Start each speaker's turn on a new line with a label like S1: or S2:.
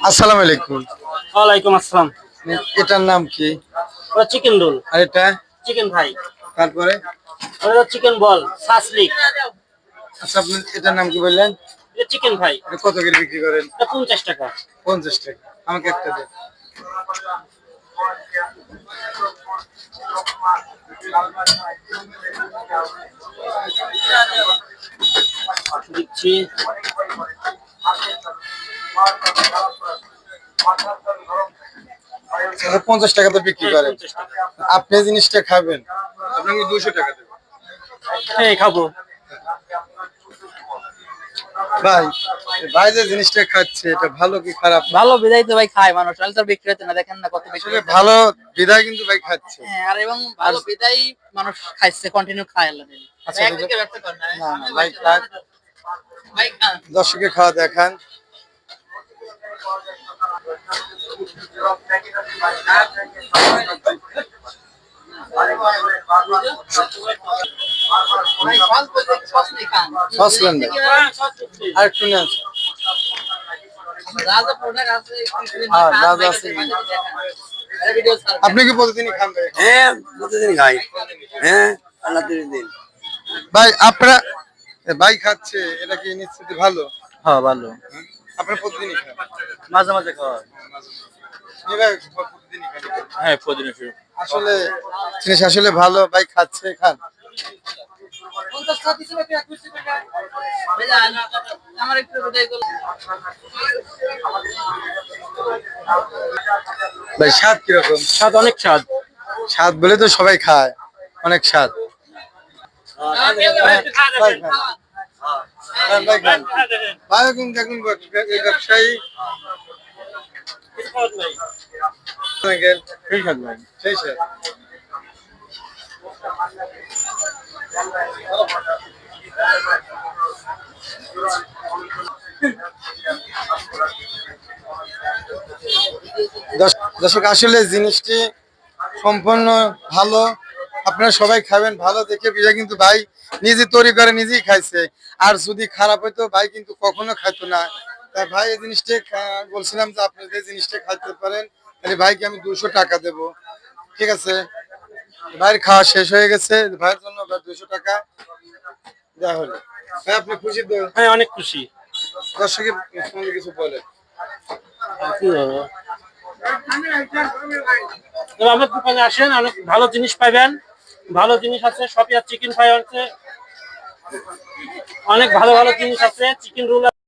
S1: আসসালামু আলাইকুম।
S2: ওয়ালাইকুম আসসালাম।
S1: এটার নাম কি?
S2: ওটা চিকেন রোল।
S1: আর এটা?
S2: Chicken fry.
S1: তারপরে?
S2: ওটা চিকেন বল, সাসলিক।
S1: আচ্ছা, আপনি এটার নাম কি বললেন?
S2: এটা চিকেন ফ্রাই।
S1: এটা কত করে বিক্রি করেন?
S2: এটা 50 টাকা।
S1: 50 টাকা। আমাকে একটা দেন।
S2: দিচ্ছি।
S1: আচ্ছা, 50 টাকা তো বিক্রি করেন।
S2: 50 টাকা।
S1: আপনি জিনিসটা খাবেন, আপনাকে 200 টাকা দেব।
S2: হ্যাঁ, খাবো।
S1: ভাই, ভাই যে জিনিসটা খাচ্ছে এটা ভালো কি খারাপ?
S2: ভালো বিদায় তো ভাই খায় মানুষ, নাহলে তো বিক্রি হতো না। দেখেন না কত বিক্রি
S1: আসলে
S2: হচ্ছে।
S1: ভালো বিধায় কিন্তু ভাই খাচ্ছে।
S2: হ্যাঁ, আর এবং ভালো বিদায় মানুষ খাইছে, কন্টিনিউ খায় আল্লাহ দিলে।
S1: আচ্ছা,
S2: এক দিকে ব্যবসা কর না।
S1: না না ভাই খান,
S2: ভাই খান।
S1: দর্শককে খাওয়া দেখান।
S2: ভাই সস বলতে সস নেই খান।
S1: সস নেন না? আর একটু নেন।
S2: রাজা প্রোডাক্ট আছে,
S1: হ্যাঁ, রাজা আছে।
S2: ভিডিও ছাড়।
S1: আপনি কি প্রতিদিনই খান ভাই?
S3: হ্যাঁ, প্রতিদিন খাই। হ্যাঁ, আল্লাহ দিন।
S1: ভাই আপনারা ভাই খাচ্ছে, এটা কি নিশ্চিত ভালো?
S2: হ্যাঁ, ভালো।
S1: আপনারা প্রতিদিনই খান?
S2: মাঝে মাঝে খাওয়া।
S1: এই ভাই প্রতিদিনই খান?
S2: হ্যাঁ, প্রতিদিন শুরু।
S1: আসলে জিনিস আসলে ভালো, ভাই খাচ্ছে, খান।
S2: আমার একটু বিদায় করো।
S1: ভাই স্বাদ কিরকম?
S2: স্বাদ অনেক স্বাদ।
S1: স্বাদ বলে তো সবাই খায়, অনেক স্বাদ। ভাই খান। খান, ভাই খান। ভাই এখন দেখুন এই ব্যবসায়ী
S2: সেই স্বাদ ভাই।
S1: সেই স্যার। দর্শক আসলে জিনিসটি সম্পূর্ণ ভালো, আপনারা সবাই খাবেন ভালো দেখে। বিজয় কিন্তু ভাই নিজে তৈরি করে নিজেই খাইছে, আর যদি খারাপ হইতো ভাই কিন্তু কখনো খাইতো না। তাই ভাই এই জিনিসটা বলছিলাম যে আপনি যে জিনিসটা খাইতে পারেন তাহলে ভাইকে আমি 200 টাকা দেব, ঠিক আছে? ভাইয়ের খাওয়া শেষ হয়ে গেছে, ভাইয়ের জন্য 200 টাকা দেওয়া হলো। ভাই আপনি খুশি তো?
S2: হ্যাঁ, অনেক খুশি।
S1: দর্শকের সঙ্গে কিছু বলে।
S2: কি বলবো? তবে আমার দোকানে আসেন, অনেক ভালো জিনিস পাবেন। ভালো জিনিস আছে, সপিয়া চিকেন ফ্রাই আছে, অনেক ভালো ভালো জিনিস আছে, চিকেন রোল